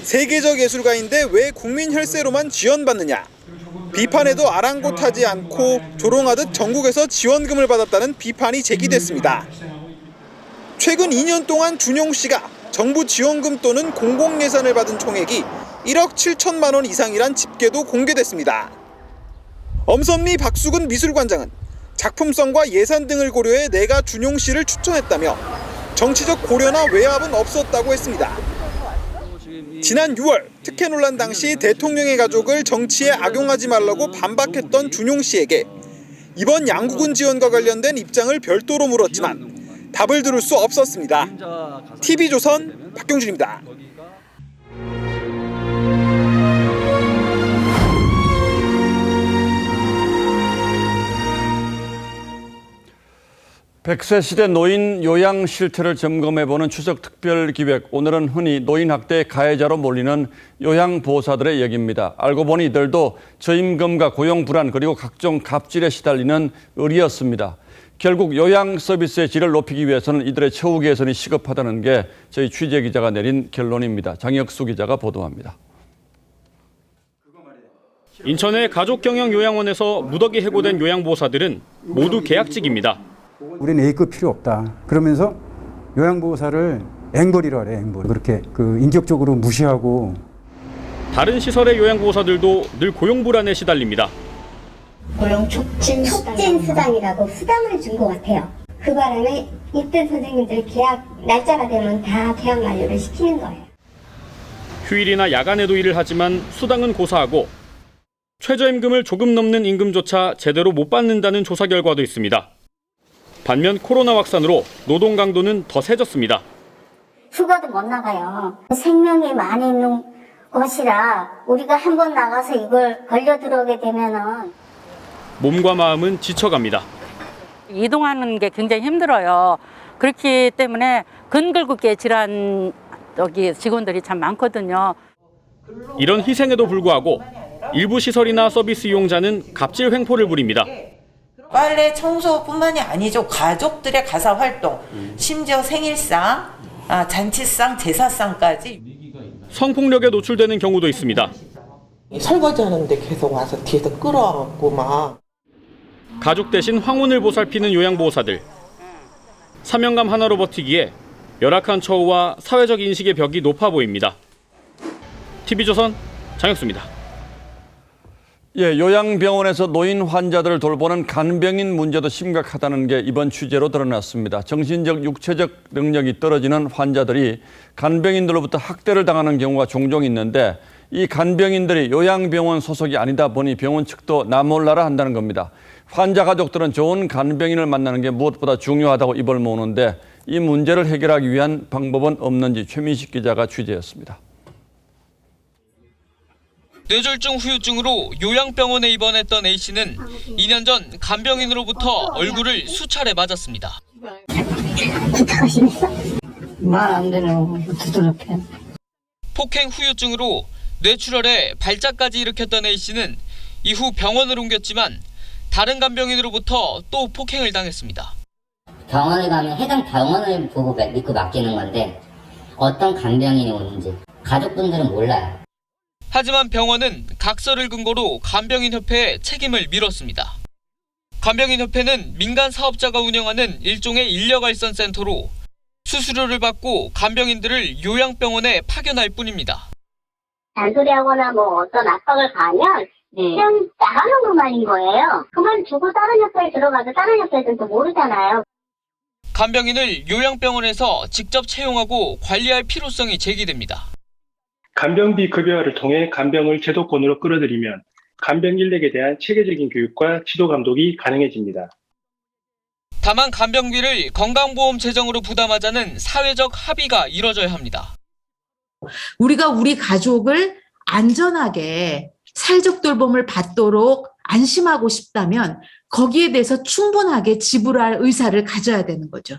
세계적 예술가인데 왜 국민 혈세로만 지원받느냐, 비판에도 아랑곳하지 않고 조롱하듯 전국에서 지원금을 받았다는 비판이 제기됐습니다. 최근 2년 동안 준용 씨가 정부 지원금 또는 공공예산을 받은 총액이 1억 7천만 원 이상이란 집계도 공개됐습니다. 엄선미 박수근 미술관장은 작품성과 예산 등을 고려해 내가 준용 씨를 추천했다며 정치적 고려나 외압은 없었다고 했습니다. 지난 6월 특혜 논란 당시 대통령의 가족을 정치에 악용하지 말라고 반박했던 준용 씨에게 이번 양구군 지원과 관련된 입장을 별도로 물었지만 답을 들을 수 없었습니다. TV조선 박경준입니다. 100세 시대 노인 요양 실태를 점검해보는 추석 특별기획. 오늘은 흔히 노인 학대의 가해자로 몰리는 요양보호사들의 얘기입니다. 알고 보니 이들도 저임금과 고용 불안 그리고 각종 갑질에 시달리는 을이었습니다. 결국 요양 서비스의 질을 높이기 위해서는 이들의 처우 개선이 시급하다는 게 저희 취재기자가 내린 결론입니다. 장혁수 기자가 보도합니다. 인천의 가족경영 요양원에서 무더기 해고된 요양보호사들은 모두 계약직입니다. 우리는 A급 필요 없다. 그러면서 요양보호사를 앵벌이라 그래, 앵벌. 그렇게 인격적으로 무시하고. 다른 시설의 요양보호사들도 늘 고용 불안에 시달립니다. 고용 촉진 수당이라고 수당을 준 것 같아요. 그 바람에 이때 선생님들 계약 날짜가 되면 다 계약 만료를 시키는 거예요. 휴일이나 야간에도 일을 하지만 수당은 고사하고 최저임금을 조금 넘는 임금조차 제대로 못 받는다는 조사 결과도 있습니다. 반면 코로나 확산으로 노동 강도는 더 세졌습니다. 휴가도 못 나가요. 생명이 많이 있는 것이라 우리가 한번 나가서 이걸 걸려 들어오게 되면은 몸과 마음은 지쳐갑니다. 이동하는 게 굉장히 힘들어요. 그렇기 때문에 근글겁게 질환 직원들이 참 많거든요. 이런 희생에도 불구하고 일부 시설이나 서비스 이용자는 갑질 횡포를 부립니다. 빨래 청소뿐만이 아니죠. 가족들의 가사 활동, 심지어 생일상, 잔치상, 제사상까지. 성폭력에 노출되는 경우도 있습니다. 설거지하는데 계속 와서 뒤에서 끌어안고 막. 가족 대신 황혼을 보살피는 요양보호사들. 사명감 하나로 버티기에 열악한 처우와 사회적 인식의 벽이 높아 보입니다. TV조선 장혁수입니다. 요양병원에서 노인 환자들을 돌보는 간병인 문제도 심각하다는 게 이번 취재로 드러났습니다. 정신적, 육체적 능력이 떨어지는 환자들이 간병인들로부터 학대를 당하는 경우가 종종 있는데 이 간병인들이 요양병원 소속이 아니다 보니 병원 측도 나몰라라 한다는 겁니다. 환자 가족들은 좋은 간병인을 만나는 게 무엇보다 중요하다고 입을 모으는데 이 문제를 해결하기 위한 방법은 없는지 최민식 기자가 취재했습니다. 뇌졸중 후유증으로 요양병원에 입원했던 A씨는 2년 전 간병인으로부터 얼굴을 수차례 맞았습니다. 말 안 되는 두드럽게. 폭행 후유증으로 뇌출혈에 발작까지 일으켰던 A씨는 이후 병원을 옮겼지만 다른 간병인으로부터 또 폭행을 당했습니다. 병원에 가면 해당 병원을 보고 믿고 맡기는 건데 어떤 간병인이 오는지 가족분들은 몰라요. 하지만 병원은 각서를 근거로 간병인협회에 책임을 밀었습니다. 간병인협회는 민간 사업자가 운영하는 일종의 인력알선 센터로 수수료를 받고 간병인들을 요양병원에 파견할 뿐입니다. 잔소리하거나 어떤 압박을 가하면 그냥 나가는 것만인 거예요. 그만두고 다른 협회에 들어가도 다른 협회는 또 모르잖아요. 간병인을 요양병원에서 직접 채용하고 관리할 필요성이 제기됩니다. 간병비 급여화를 통해 간병을 제도권으로 끌어들이면 간병 인력에 대한 체계적인 교육과 지도 감독이 가능해집니다. 다만 간병비를 건강보험 재정으로 부담하자는 사회적 합의가 이뤄져야 합니다. 우리가 우리 가족을 안전하게 사회적 돌봄을 받도록 안심하고 싶다면 거기에 대해서 충분하게 지불할 의사를 가져야 되는 거죠.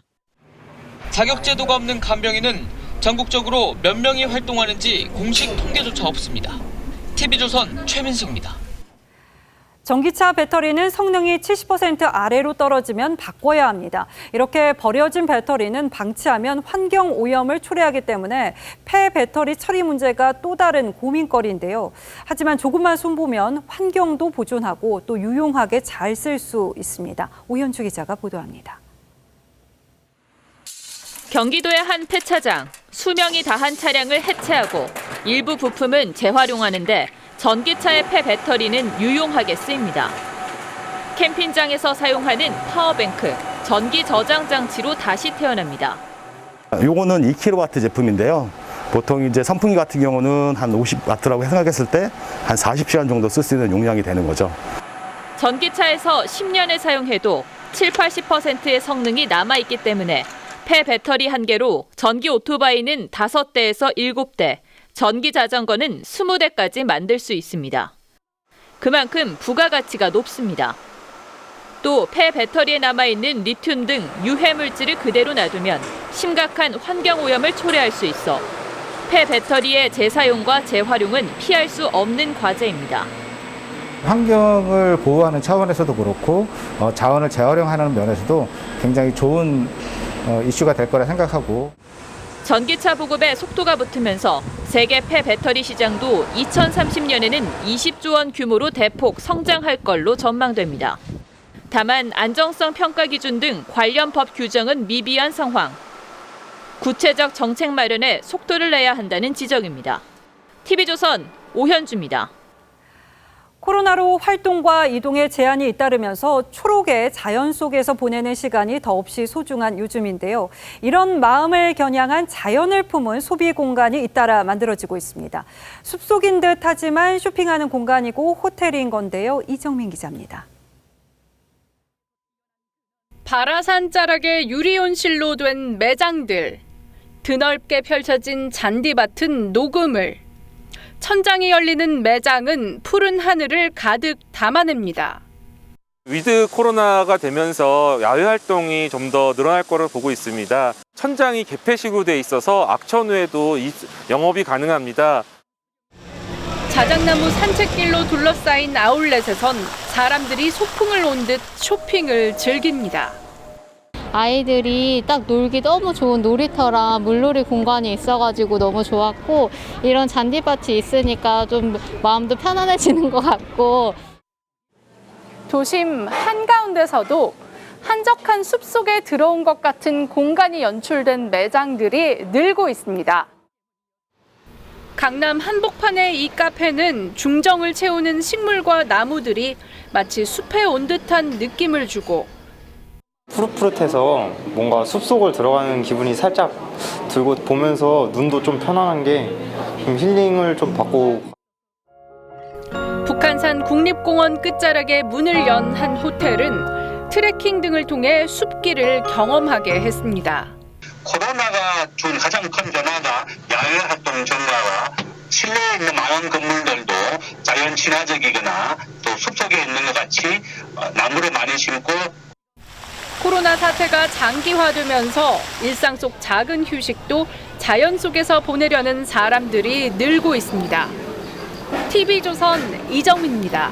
자격제도가 없는 간병인은 전국적으로 몇 명이 활동하는지 공식 통계조차 없습니다. TV조선 최민식입니다. 전기차 배터리는 성능이 70% 아래로 떨어지면 바꿔야 합니다. 이렇게 버려진 배터리는 방치하면 환경 오염을 초래하기 때문에 폐배터리 처리 문제가 또 다른 고민거리인데요. 하지만 조금만 손보면 환경도 보존하고 또 유용하게 잘 쓸 수 있습니다. 오현주 기자가 보도합니다. 경기도의 한 폐차장, 수명이 다한 차량을 해체하고 일부 부품은 재활용하는데 전기차의 폐배터리는 유용하게 쓰입니다. 캠핑장에서 사용하는 파워뱅크, 전기 저장 장치로 다시 태어납니다. 요거는 2kW 제품인데요. 보통 이제 선풍기 같은 경우는 한 50W라고 생각했을 때 한 40시간 정도 쓸 수 있는 용량이 되는 거죠. 전기차에서 10년을 사용해도 70-80%의 성능이 남아있기 때문에 폐배터리 1개로 전기 오토바이는 5대에서 7대, 전기 자전거는 20대까지 만들 수 있습니다. 그만큼 부가가치가 높습니다. 또 폐 배터리에 남아있는 리튬 등 유해 물질을 그대로 놔두면 심각한 환경 오염을 초래할 수 있어 폐 배터리의 재사용과 재활용은 피할 수 없는 과제입니다. 환경을 보호하는 차원에서도 그렇고 자원을 재활용하는 면에서도 굉장히 좋은 이슈가 될 거라 생각하고 전기차 보급에 속도가 붙으면서 세계 폐 배터리 시장도 2030년에는 20조 원 규모로 대폭 성장할 걸로 전망됩니다. 다만 안정성 평가 기준 등 관련 법 규정은 미비한 상황. 구체적 정책 마련에 속도를 내야 한다는 지적입니다. TV조선 오현주입니다. 코로나로 활동과 이동에 제한이 잇따르면서 초록의 자연 속에서 보내는 시간이 더없이 소중한 요즘인데요. 이런 마음을 겨냥한 자연을 품은 소비 공간이 잇따라 만들어지고 있습니다. 숲속인 듯 하지만 쇼핑하는 공간이고 호텔인 건데요. 이정민 기자입니다. 바라산 자락에 유리온실로 된 매장들, 드넓게 펼쳐진 잔디밭은 녹음을, 천장이 열리는 매장은 푸른 하늘을 가득 담아냅니다. 위드 코로나가 되면서 야외 활동이 좀 더 늘어날 거로 보고 있습니다. 천장이 개폐식으로 돼 있어서 악천 후에도 영업이 가능합니다. 자작나무 산책길로 둘러싸인 아울렛에선 사람들이 소풍을 온 듯 쇼핑을 즐깁니다. 아이들이 딱 놀기 너무 좋은 놀이터랑 물놀이 공간이 있어가지고 너무 좋았고, 이런 잔디밭이 있으니까 좀 마음도 편안해지는 것 같고. 도심 한가운데서도 한적한 숲속에 들어온 것 같은 공간이 연출된 매장들이 늘고 있습니다. 강남 한복판의 이 카페는 중정을 채우는 식물과 나무들이 마치 숲에 온 듯한 느낌을 주고, 푸릇푸릇해서 뭔가 숲속을 들어가는 기분이 살짝 들고 보면서 눈도 좀 편안한 게 좀 힐링을 좀 받고. 북한산 국립공원 끝자락에 문을 연 한 호텔은 트레킹 등을 통해 숲길을 경험하게 했습니다. 코로나가 준 가장 큰 변화가 야외 활동 증가와 실내에 있는 많은 건물들도 자연 친화적이거나 또 숲속에 있는 것 같이 나무를 많이 심고. 코로나 사태가 장기화되면서 일상 속 작은 휴식도 자연 속에서 보내려는 사람들이 늘고 있습니다. TV조선 이정민입니다.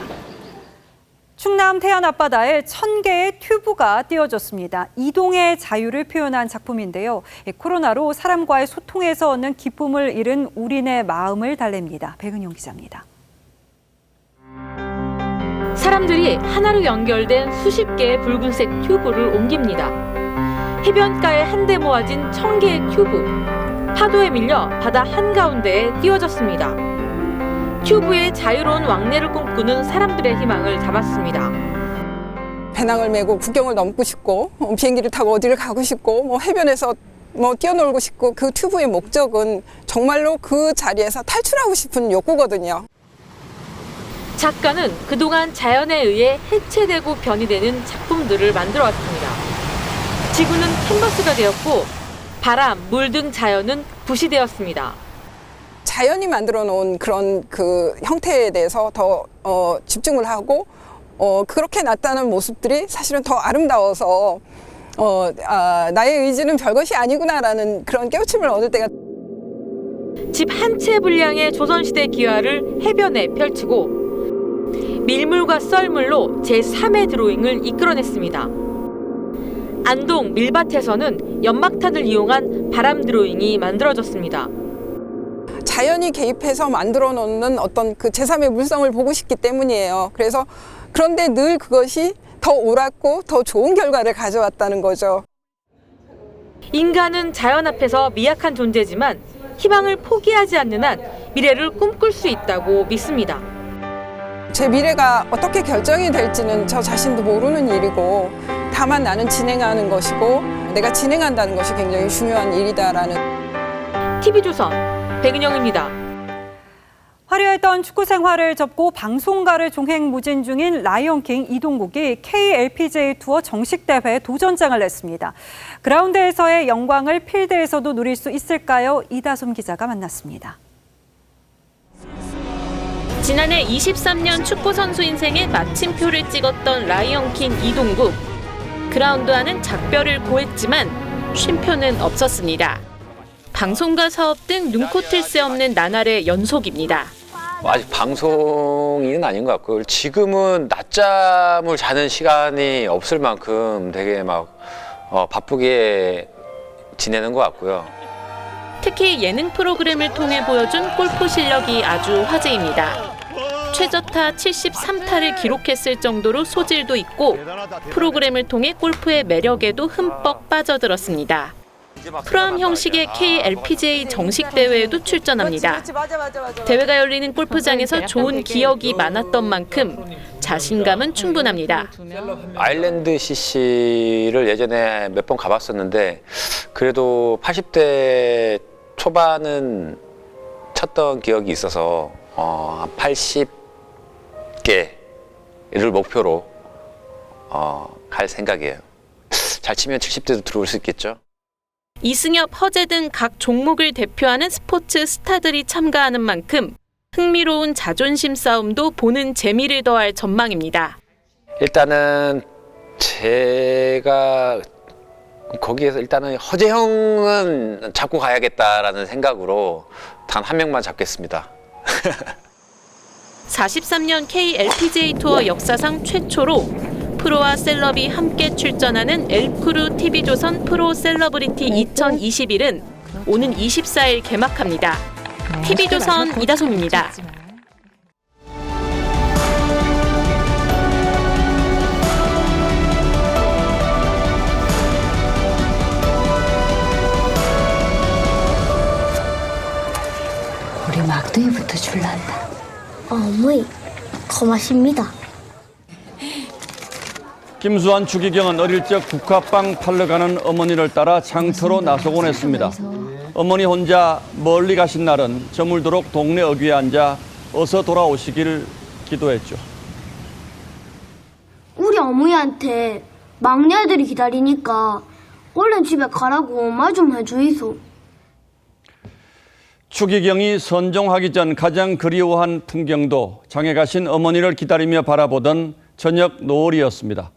충남 태안 앞바다에 1000개의 튜브가 띄워졌습니다. 이동의 자유를 표현한 작품인데요. 코로나로 사람과의 소통에서 얻는 기쁨을 잃은 우리네 마음을 달랩니다. 백은용 기자입니다. 사람들이 하나로 연결된 수십 개의 붉은색 튜브를 옮깁니다. 해변가에 한데 모아진 1000개의 튜브. 파도에 밀려 바다 한가운데에 띄워졌습니다. 튜브의 자유로운 왕래를 꿈꾸는 사람들의 희망을 담았습니다. 배낭을 메고 국경을 넘고 싶고, 비행기를 타고 어디를 가고 싶고, 해변에서 뛰어놀고 싶고, 그 튜브의 목적은 정말로 그 자리에서 탈출하고 싶은 욕구거든요. 작가는 그동안 자연에 의해 해체되고 변이되는 작품들을 만들어 왔습니다. 지구는 캔버스가 되었고 바람, 물 등 자연은 붓이 되었습니다. 자연이 만들어 놓은 그런 그 형태에 대해서 더 집중을 하고 그렇게 나타나는 모습들이 사실은 더 아름다워서 나의 의지는 별것이 아니구나라는 그런 깨우침을 얻을 때가. 집 한 채 분량의 조선시대 기와를 해변에 펼치고 밀물과 썰물로 제3의 드로잉을 이끌어냈습니다. 안동 밀밭에서는 연막탄을 이용한 바람 드로잉이 만들어졌습니다. 자연이 개입해서 만들어 놓는 어떤 그 제3의 물성을 보고 싶기 때문이에요. 그런데 늘 그것이 더 옳았고 더 좋은 결과를 가져왔다는 거죠. 인간은 자연 앞에서 미약한 존재지만 희망을 포기하지 않는 한 미래를 꿈꿀 수 있다고 믿습니다. 제 미래가 어떻게 결정이 될지는 저 자신도 모르는 일이고, 다만 나는 진행하는 것이고 내가 진행한다는 것이 굉장히 중요한 일이다라는. TV조선 백은영입니다. 화려했던 축구 생활을 접고 방송가를 종횡무진 중인 라이온킹 이동국이 KLPGA 투어 정식 대회에 도전장을 냈습니다. 그라운드에서의 영광을 필드에서도 누릴 수 있을까요? 이다솜 기자가 만났습니다. 지난해 23년 축구선수 인생에 마침표를 찍었던 라이언킹 이동국. 그라운드와는 작별을 고했지만 쉼표는 없었습니다. 방송과 사업 등 눈코뜰 새 없는 나날의 연속입니다. 아직 방송인은 아닌 것 같고 지금은 낮잠을 자는 시간이 없을 만큼 되게 막 바쁘게 지내는 것 같고요. 특히 예능 프로그램을 통해 보여준 골프 실력이 아주 화제입니다. 최저타 73타를 기록했을 정도로 소질도 있고 프로그램을 통해 골프의 매력에도 흠뻑 빠져들었습니다. 프로암 형식의 KLPGA 정식 대회에도 출전합니다. 대회가 열리는 골프장에서 좋은 기억이 많았던 만큼 자신감은 충분합니다. 아일랜드 CC를 예전에 몇 번 가봤었는데 그래도 80대 초반은 쳤던 기억이 있어서 한 80개를 목표로 갈 생각이에요. 잘 치면 70대도 들어올 수 있겠죠. 이승엽, 허재 등 각 종목을 대표하는 스포츠 스타들이 참가하는 만큼 흥미로운 자존심 싸움도 보는 재미를 더할 전망입니다. 일단은 제가 거기에서 일단은 허재 형은 잡고 가야겠다라는 생각으로 단 한 명만 잡겠습니다. 43년 KLPGA 투어 역사상 최초로 프로와 셀럽이 함께 출전하는 엘크루 TV조선 프로 셀러브리티 2021은 오는 24일 개막합니다. TV조선 이다솜입니다. 우리 막둥이부터 줄란다. 어머니, 고맙습니다. 김수환 추기경은 어릴 적 국화빵 팔러 가는 어머니를 따라 장터로 나서곤 했습니다. 어머니 혼자 멀리 가신 날은 저물도록 동네 어귀에 앉아 어서 돌아오시길 기도했죠. 우리 어머니한테 막내 아들이 기다리니까 얼른 집에 가라고 말 좀 해주이소. 추기경이 선종하기 전 가장 그리워한 풍경도 장에 가신 어머니를 기다리며 바라보던 저녁 노을이었습니다.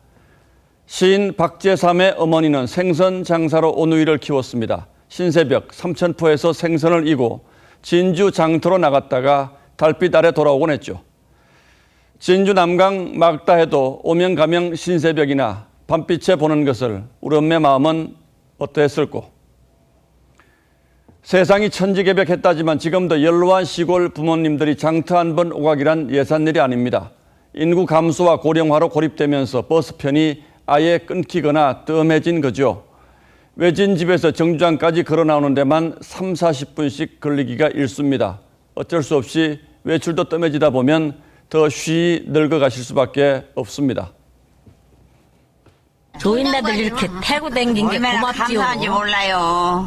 시인 박제삼의 어머니는 생선 장사로 오누이를 키웠습니다. 신새벽 삼천포에서 생선을 이고 진주 장터로 나갔다가 달빛 아래 돌아오곤 했죠. 진주 남강 막다 해도 오면 가면 신새벽이나 밤빛에 보는 것을 우리 엄마의 마음은 어떠했을꼬. 세상이 천지개벽했다지만 지금도 연로한 시골 부모님들이 장터 한 번 오가기란 예산일이 아닙니다. 인구 감소와 고령화로 고립되면서 버스편이 아예 끊기거나 뜸해진 거죠. 외진 집에서 정류장까지 걸어 나오는 데만 30-40분씩 걸리기가 일쑤입니다. 어쩔 수 없이 외출도 뜸해지다 보면 더 쉬이 늙어가실 수밖에 없습니다. 노인네들 이렇게 태고 댕긴 게 고맙지요. 감사한지 몰라요.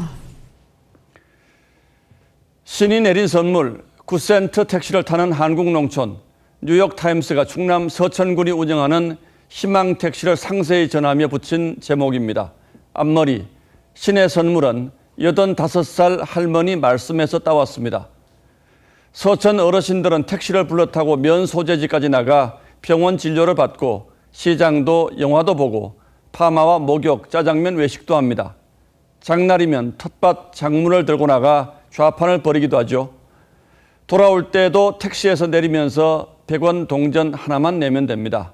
신이 내린 선물, 9센트 택시를 타는 한국 농촌. 뉴욕타임스가 충남 서천군이 운영하는 희망 택시를 상세히 전하며 붙인 제목입니다. 앞머리, 신의 선물은 85살 할머니 말씀에서 따왔습니다. 서천 어르신들은 택시를 불러 타고 면 소재지까지 나가 병원 진료를 받고 시장도 영화도 보고 파마와 목욕, 짜장면 외식도 합니다. 장날이면 텃밭 작물을 들고 나가 좌판을 벌이기도 하죠. 돌아올 때도 택시에서 내리면서 100원 동전 하나만 내면 됩니다.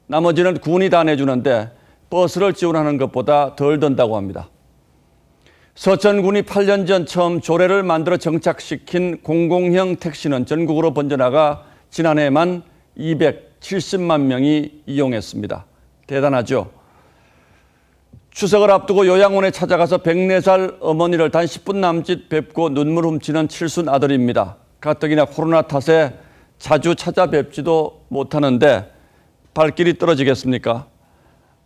나머지는 군이 다 내주는데 버스를 지원하는 것보다 덜 든다고 합니다. 서천군이 8년 전 처음 조례를 만들어 정착시킨 공공형 택시는 전국으로 번져나가 지난해에만 270만 명이 이용했습니다. 대단하죠? 추석을 앞두고 요양원에 찾아가서 104살 어머니를 단 10분 남짓 뵙고 눈물 훔치는 칠순 아들입니다. 가뜩이나 코로나 탓에 자주 찾아뵙지도 못하는데 발길이 떨어지겠습니까?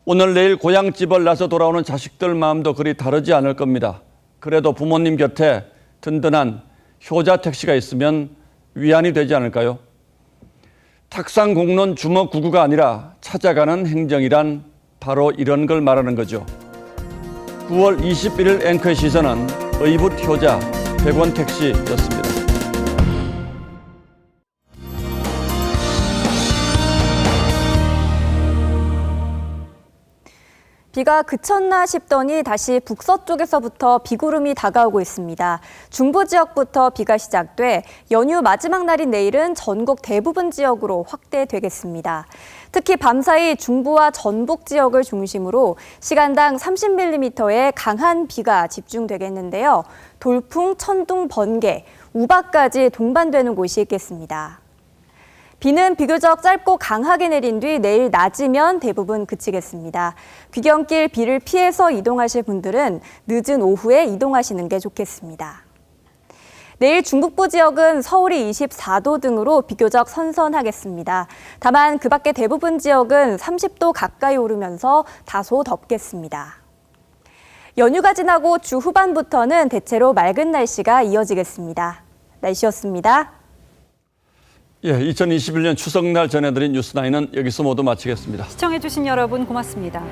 오늘 내일 고향집을 나서 돌아오는 자식들 마음도 그리 다르지 않을 겁니다. 그래도 부모님 곁에 든든한 효자 택시가 있으면 위안이 되지 않을까요? 탁상 공론 주먹 구구가 아니라 찾아가는 행정이란 바로 이런 걸 말하는 거죠. 9월 21일 앵커의 시선은 의붓 효자 100원 택시였습니다. 비가 그쳤나 싶더니 다시 북서쪽에서부터 비구름이 다가오고 있습니다. 중부 지역부터 비가 시작돼 연휴 마지막 날인 내일은 전국 대부분 지역으로 확대되겠습니다. 특히 밤사이 중부와 전북 지역을 중심으로 시간당 30mm의 강한 비가 집중되겠는데요. 돌풍, 천둥, 번개, 우박까지 동반되는 곳이 있겠습니다. 비는 비교적 짧고 강하게 내린 뒤 내일 낮이면 대부분 그치겠습니다. 귀경길 비를 피해서 이동하실 분들은 늦은 오후에 이동하시는 게 좋겠습니다. 내일 중북부 지역은 서울이 24도 등으로 비교적 선선하겠습니다. 다만 그 밖의 대부분 지역은 30도 가까이 오르면서 다소 덥겠습니다. 연휴가 지나고 주 후반부터는 대체로 맑은 날씨가 이어지겠습니다. 날씨였습니다. 2021년 추석날 전해드린 뉴스9는 여기서 모두 마치겠습니다. 시청해주신 여러분 고맙습니다.